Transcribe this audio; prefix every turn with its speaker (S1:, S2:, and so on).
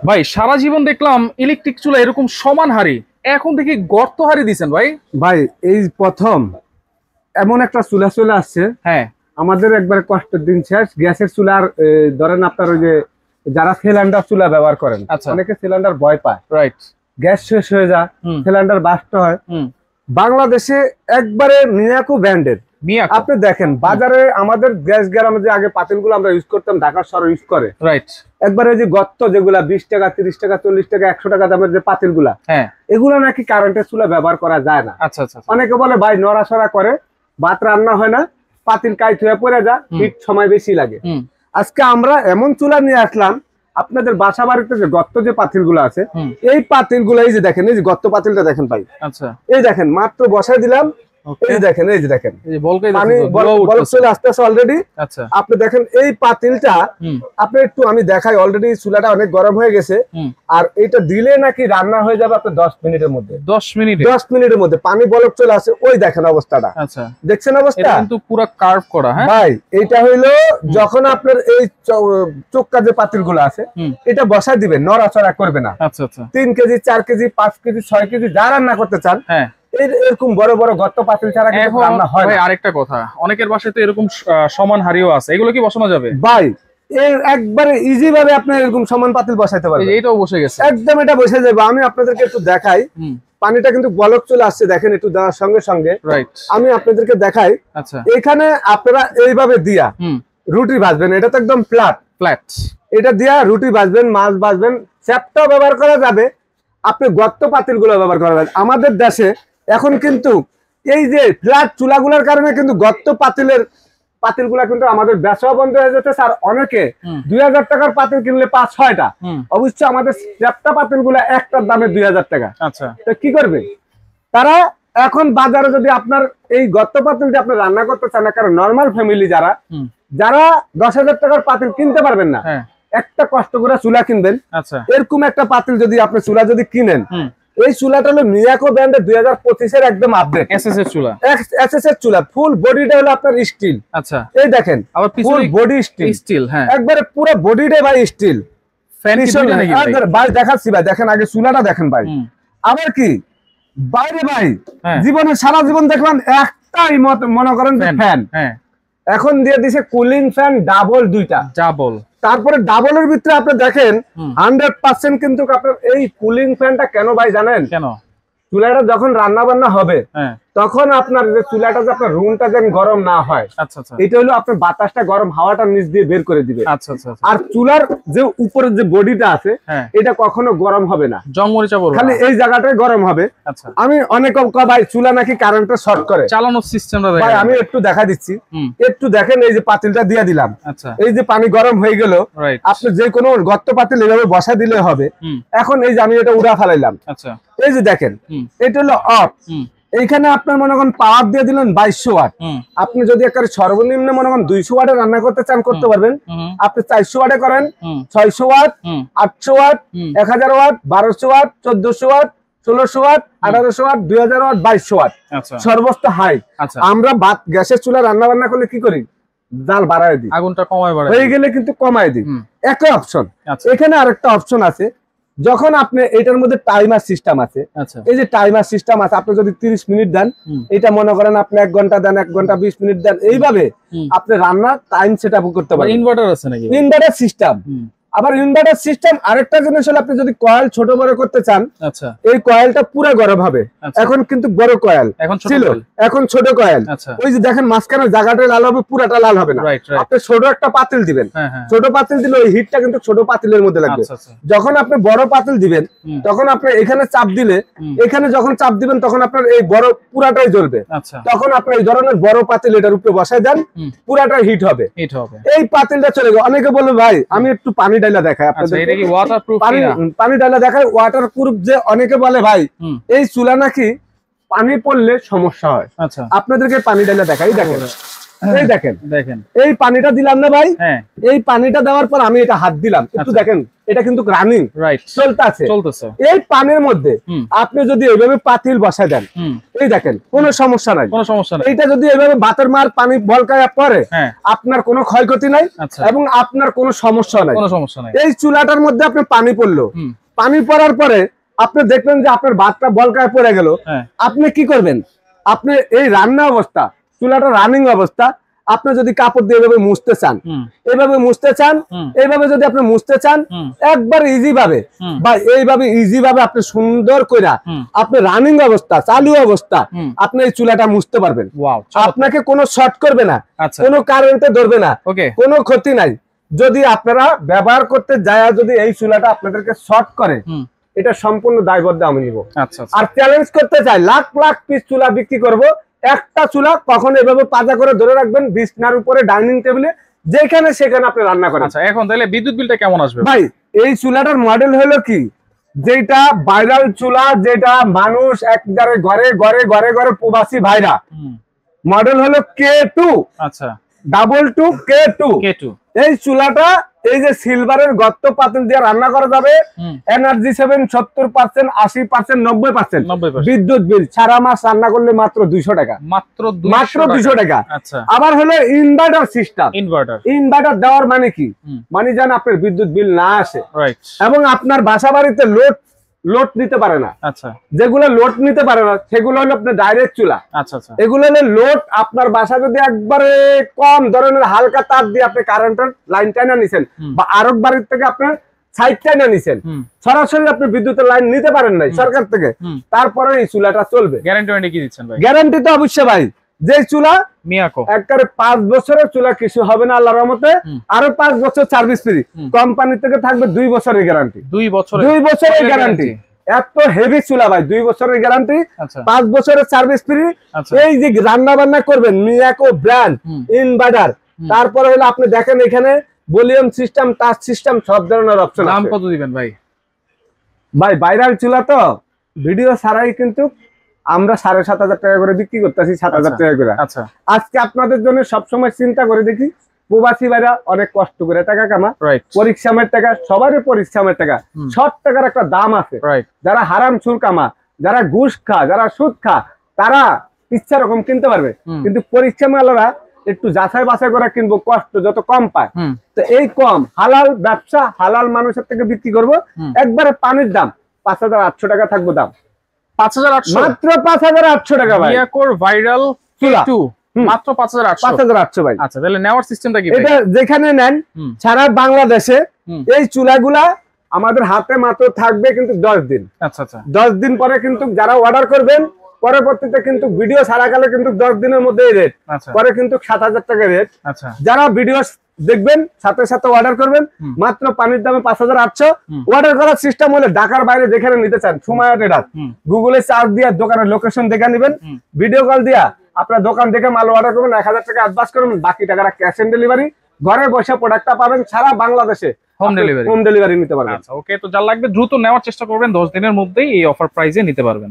S1: ভাই সারা জীবন দেখলাম ইলেকট্রিক চুলা এরকম সমান হাড়ি, এখন দেখি গর্ত হাড়ি দিছেন ভাই।
S2: ভাই এই প্রথম এমন একটা চুলা চলে আসছে।
S1: হ্যাঁ
S2: আমাদের একবারে কষ্টের দিন শেষ। গ্যাসের চুলার ধরেন আপনার ওই যে যারা সিলিন্ডার চুলা ব্যবহার করেন,
S1: আচ্ছা
S2: অনেকে সিলিন্ডার ভয় পায়,
S1: রাইট।
S2: গ্যাস শেষ হয়ে যায়, সিলিন্ডার বাস্ট হয়। বাংলাদেশে একবারে মিয়াকো ব্র্যান্ডের
S1: মিয়াকো।
S2: আপনি দেখেন বাজারে আমাদের গ্যাস গ্রামে যে আগে পাতিলগুলো আমরা ইউজ করতাম, ঢাকার শহর ইউজ করে,
S1: রাইট।
S2: একবারে যে গর্ত যেগুলা 20 টাকা 30 টাকা 40 টাকা 100 টাকা দামের যে পাতিলগুলা,
S1: হ্যাঁ
S2: এগুলো নাকি কারেন্টের চুলা ব্যবহার করা যায় না।
S1: আচ্ছা আচ্ছা।
S2: অনেকে বলে ভাই নড়াচড়া করে, ভাত রান্না হয় না, পাতিল কাইট হয়ে পড়ে যা, হিট সময় বেশি লাগে। আজকে আমরা এমন চুলা নিয়ে আসলাম, আপনাদের বাসা বাড়িতে যে গর্ত যে পাতিল গুলো আছে, এই পাতিল গুলো এই যে দেখেন, এই যে গর্ত পাতিলটা দেখেন ভাই,
S1: আচ্ছা
S2: এই দেখেন মাত্র বসাই দিলাম, এই দেখেন, এই যে দেখেন পানি বলক চলে আসতেছে অলরেডি।
S1: আচ্ছা
S2: আপনি দেখেন এই পাতিলটা, আপনি একটু আমি দেখাই, অলরেডি চুলাটা অনেক গরম হয়ে গেছে। আর এটা দিলে নাকি রান্না হয়ে যাবে আপনার 10 মিনিটের মধ্যে।
S1: 10
S2: মিনিটের মধ্যে পানি বলক চলে আসে। ওই দেখেন অবস্থাটা,
S1: আচ্ছা
S2: দেখছেন অবস্থা?
S1: এটা কিন্তু পুরো কার্ভ করা। হ্যাঁ
S2: ভাই এইটা হইলো যখন আপনার এই চোক্কা যে পাতিল গুলো আছে, এটা বসাই দিবেন, নড়াচড়া করবে না।
S1: আচ্ছা আচ্ছা।
S2: 3 কেজি 4 কেজি 5 কেজি 6 কেজি যা রান্না করতে চান,
S1: হ্যাঁ
S2: এরকম বড় বড় গর্ত পাতিল ছাড়া কিন্তু রান্না হয় না।
S1: আরেকটা কথা, অনেকের বাসায় তো এরকম সমান হাড়িও আছে, এগুলো কি বসানো যাবে?
S2: ভাই এর একবারে ইজি ভাবে আপনি এরকম সমান পাতিল বসাইতে পারবেন।
S1: এইটাও বসে গেছে
S2: একদম, এটা বসে যাবে। আমি আপনাদেরকে একটু দেখাই, পানিটা কিন্তু বলক চলে আসছে, দেখেন একটু দেওয়ার সঙ্গে সঙ্গে।
S1: রাইট,
S2: আমি আপনাদেরকে দেখাই।
S1: আচ্ছা
S2: এখানে আপনারা এইভাবে দিয়া রুটি ভাজবেন, এটা তো একদম ফ্ল্যাট, এটা দিয়া রুটি ভাজবেন, মাছ ভাজবেন, চ্যাপটাও ব্যবহার করা যাবে। আপনি গর্ত পাতিল গুলো ব্যবহার করা যাবে। আমাদের দেশে এখন কিন্তু এই যে ফ্ল্যাট চুলাগুলোর কারণে কিন্তু গর্ত পাতিলগুলা কিন্তু আমাদের ব্যবসা বন্ধ হয়ে যেতেছে। আর অনেকে 2000 টাকার পাতিল কিনলে 5-6টা, অবশ্যই আমাদের চ্যাপটা পাতিলগুলা একটার দামে 2000 টাকা।
S1: আচ্ছা,
S2: তো কি করবে তারা? এখন বাজারে যদি আপনার এই গর্ত পাতিল দিয়ে আপনি রান্না করতে চান না, কারণ নর্মাল ফ্যামিলি যারা 10,000 টাকার পাতিল কিনতে পারবেন না, একটা কষ্ট করে চুলা কিনবেন।
S1: আচ্ছা,
S2: এরকম একটা পাতিল যদি আপনি চুলা যদি কিনেন, এই চুলাটা হলো মিয়াকো ব্র্যান্ডের 2025 এর একদম আপডেট এসএস এর চুলা। ফুল বডিটা হলো আপনার স্টিল।
S1: আচ্ছা,
S2: এই দেখেন
S1: আবার
S2: ফুল বডি স্টিল, হ্যাঁ একবারে পুরো বডিটাই ভাই স্টিল। ভাই দেখাচ্ছি ভাই, দেখেন আগে চুলাটা দেখেন ভাই। আবার কি বাইরে ভাই জীবনে সারা জীবন দেখলাম একটাই মনে করেন ফ্যান, এখন দিয়ে দিছে কুলিং ফ্যান ডাবল, দুইটা ডাবল। তারপরে ডাবলের ভিতরে আপনি দেখেন 100% কিন্তু আপনার এই কুলিং ফ্যানটা কেন ভাই জানেন? কেন? চুলাটা যখন রান্না বান্না হবে তখন আপনার যে চুলাটা যে আপনার রুমটা যেন গরম না হয়, এটা হলো আপনার বাতাসটা গরম হাওয়াটা নিচ দিয়ে বের করে দিবে। আর চুলার যে উপরের যে বডিটা আছে এটা কখনো গরম হবে না, খালি এই জায়গাটাই গরম হবে। আমি অনেক ভাই চুলা নাকি কারেন্টে শর্ট করে চালানোর সিস্টেমটা ভাই আমি একটু দেখা দিচ্ছি, একটু দেখেন। এই যে পাতিলটা দিয়ে দিলাম, এই যে পানি গরম হয়ে গেল, আপনি যে কোনো গর্ত পাতিল এভাবে বসা দিলে হবে। এখন এই যে আমি এটা উড়া ফেলাইলাম, এই যে দেখেন এটা হলো অফ। এইখানে আপনার মনে করেন পাওয়ার দিয়ে দিলেন 2200 ওয়াট। আপনি যদি একেবারে সর্বনিম্ন মনে করেন 200 ওয়াটে রান্না করতে চান, করতে পারবেন। আপনি 400 ওয়াটে করেন, 600 watt, 800 watt, 1000 watt, 1200 watt, 1400 watt, 1600 watt, 1800 watt, 2000 watt, 2200 watt সর্বোচ্চ হাই। আমরা গ্যাসের চুলা রান্না বান্না করলে কি করি? জাল বাড়ায় দিই, আগুনটা কমায় বাড়ায় হয়ে গেলে কিন্তু কমায় দিই, একই অপশন। এখানে আরেকটা অপশন আছে, যখন আপনি এটার মধ্যে টাইমার সিস্টেম আছে, এই যে টাইমার সিস্টেম আছে, আপনি যদি 30 মিনিট দেন, এটা মনে করেন আপনি 1 ঘন্টা দেন, 1 ঘন্টা 20 মিনিট দেন, এইভাবে আপনি রান্নার টাইম সেট আপ করতে পারেন। ইনভার্টার আছে নাকি? Inverter system. আবার ইনভার্টার সিস্টেম আরেকটা জিনিস হলো, আপনি যদি কয়েল ছোট বড় করতে চান, এই কয়েলটা পুরো গরম হবে। এখন কিন্তু বড় কয়েল ছিল, এখন ছোট কয়েল। ওই যে দেখেন মাঝখানে জায়গাটা লাল হবে, পুরাটা লাল হবে না। আপনি ছোট একটা পাতিল দিবেন, ছোট পাতিল দিলে ওই হিটটা কিন্তু ছোট পাতিলের মধ্যে লাগবে। যখন আপনি বড় পাতিল দিবেন, তখন আপনি এখানে চাপ দিলে, এখানে যখন চাপ দিবেন তখন আপনার এই বড় পুরাটাই জ্বলবে। তখন আপনি এই ধরনের বড় পাতিল এটার উপরে বসায় দেন, পুরাটাই হিট হবে। এই পাতিলটা চলে গেল। অনেকে বলবে ভাই আমি একটু পানি ডাইলা দেখাই আপনাদের, এটা কি ওয়াটারপ্রুফ? পানি ডাইলা দেখাই ওয়াটারপ্রুফ। যে অনেকে বলে ভাই এই চুলা নাকি পানি পড়লে সমস্যা হয়, আপনাদেরকে পানি ডাইলা দেখাই। দেখেন এই দেখেন
S1: দেখেন
S2: এই পানিটা দিলাম না ভাই,
S1: হ্যাঁ
S2: এই পানিটা দেওয়ার পর আমি এটা হাত দিলাম, একটু দেখেন এটা কিন্তু রানিং
S1: রাইট
S2: চলতেছে। এই পানির মধ্যে আপনি যদি এইভাবে পাতিল বসায় দেন, এই দেখেন কোনো সমস্যা নাই, এইটা যদি এইভাবে ভাতের মার পানি বলকায় পরে আপনার কোনো ক্ষয়ক্ষতি নাই এবং আপনার কোনো সমস্যা নাই। এই চুলাটার মধ্যে আপনি পানি পড়লো, পানি পড়ার পরে আপনি দেখবেন যে আপনার ভাতটা বলকায় পড়ে গেল, আপনি কি করবেন? আপনি এই রান্না অবস্থা, চুলাটা রানিং অবস্থা, আপনি যদি কাপড় দিয়ে এভাবে মুছতে চান, এইভাবে মুছতে চান, এইভাবে যদি আপনি মুছতে চান, একবার ইজি ভাবে বা এইভাবে ইজি ভাবে আপনি সুন্দর কইরা আপনি রানিং অবস্থা, চালু অবস্থা আপনি এই চুলাটা মুছতে পারবেন। আপনাকে কোনো শর্ট করবে না, কোনো কারেন্টে ধরবে না, কোনো ক্ষতি নাই। যদি আপনারা ব্যবহার করতে যায় যদি এই চুলাটা আপনাদেরকে শর্ট করে, এটা সম্পূর্ণ দায়বদ্ধ আমি নিব। আর চ্যালেঞ্জ করতে চাই, লাখ লাখ পিস চুলা বিক্রি করব, একটা চুলা কখন এভাবে পাজা করে ধরে রাখবেন বিছনার উপরে, ডাইনিং টেবিলে, যেখানে সেখানে আপনি রান্না করেন।
S1: এখন তাহলে বিদ্যুৎ বিলটা কেমন আসবে
S2: ভাই? এই চুলাটার মডেল হলো কি, যেটা ভাইরাল চুলা, যেটা মানুষ একবারে ঘরে ঘরে ঘরে ঘরে প্রবাসী ভাইরা, মডেল হলো K2।
S1: আচ্ছা,
S2: 22 K2। এই চুলাটা এই যে সিলভারের গর্ত পাতিল দিয়ে রান্না করা যাবে, এনার্জি 7 70%, 80%, 90%। বিদ্যুৎ বিল সারা মাস রান্না করলে মাত্র 200 টাকা, মাত্র 200 টাকা। আবার হলো ইনভার্টার সিস্টেম। ইনভার্টার দেওয়ার মানে কি, মানে যেন আপনার বিদ্যুৎ বিল না আসে এবং আপনার বাসা বাড়িতে লোড নিতে পারে না। যেগুলো লোড নিতে পারে না সেগুলো হলো আপনার ডাইরেক্ট চুলা। এগুলো হলো লোড, আপনার বাসা যদি একবারে কম ধরনের হালকা তার দিয়ে আপনি কারেন্টের লাইন টাইনা নিছেন বা আরেক বাড়ির থেকে আপনার সাইড টাইনা নিছেন, সরাসরি আপনি বিদ্যুতের লাইন নিতে পারেন নাই সরকার থেকে, তারপরে এই চুলাটা চলবে।
S1: গ্যারান্টি কি দিচ্ছেন ভাই?
S2: গ্যারান্টি তো অবশ্যই ভাই, যে চুলা
S1: মিয়াকো
S2: একবারে 5 বছরের চুলা, কিছু হবে না আল্লাহর রহমতে, আরো 5 বছর সার্ভিস ফ্রি, কোম্পানি থেকে থাকবে 2 বছরের গ্যারান্টি। 2 বছরের গ্যারান্টি, এত হেভি চুলা ভাই, 2 বছরের গ্যারান্টি, 5 বছরের সার্ভিস ফ্রি। এই যে রান্না বান্না করবেন, মিয়াকো ব্র্যান্ড, ইনভার্টার, তারপরে হলো আপনি দেখেন এখানে ভলিউম সিস্টেম, টাচ সিস্টেম, সব ধরনের অপশন আছে।
S1: দাম কত দিবেন ভাই?
S2: ভাই ভাইরাল চুলা তো ভিডিও ছাড়াই কিন্তু আমরা 7,500 টাকা করে বিক্রি করতেছি, 7,000 টাকা করে। আজকে আপনাদের জন্য সবসময় চিন্তা করে দেখি, প্রবাসী ভাইরা অনেক কষ্ট করে টাকা কামা, পরিশ্রমের টাকা, সবারই পরিশ্রমের টাকা, 60 টাকার একটা দাম আছে। যারা হারাম সুর কামা, যারা ঘুষ খা, যারা সুদ খা, তারা ইচ্ছা রকম কিনতে পারবে, কিন্তু পরিশ্রমওয়ালারা একটু যাচাই বাছাই করে কিনবো, কষ্ট যত কম পায়। তো এই কম হালাল ব্যবসা, হালাল মানুষের থেকে বিক্রি করবো, একবারে পানির দাম 5,800 টাকা থাকবো দাম,
S1: 5,800,
S2: মাত্র 5,800 টাকা ভাই।
S1: মিয়াকোর ভাইরাল
S2: চুলা
S1: মাত্র 5,800
S2: ভাই।
S1: আচ্ছা, তাহলে নেওয়ার সিস্টেমটা কি?
S2: এটা যেখানে নেন সারা বাংলাদেশে এই চুলাগুলা আমাদের হাতে মাত্র থাকবে কিন্তু 10 দিন। 10 দিন পরে কিন্তু যারা অর্ডার করবেন, পরবর্তীতে কিন্তু ভিডিও ছাড়াকালে কিন্তু 10 দিনের মধ্যে রেট, পরে কিন্তু 7,000 টাকা রেট। যারা ভিডিও দেখবেন সাথে সাথে অর্ডার করবেন, মাত্র পানির দামে 5,800। অর্ডার করার সিস্টেম হলে ঢাকার বাইরে যেখানে নিতে চান, সময় ট্রেডার, গুগলে সার্চ দিয়ে দোকানের লোকেশন দেখে নেবেন, ভিডিও কল দিয়া আপনার দোকান দেখে মাল অর্ডার করবেন, 1,000 টাকা অ্যাডভান্স করবেন, বাকি টাকাটা ক্যাশ অন ডেলিভারি, ঘরে বসে প্রোডাক্টটা পাবেন, সারা বাংলাদেশে হোম ডেলিভারি নিতে পারবেন।
S1: ওকে, তো যা লাগবে দ্রুত নেওয়ার চেষ্টা করবেন, 10 দিনের মধ্যেই এই অফার প্রাইসে নিতে পারবেন।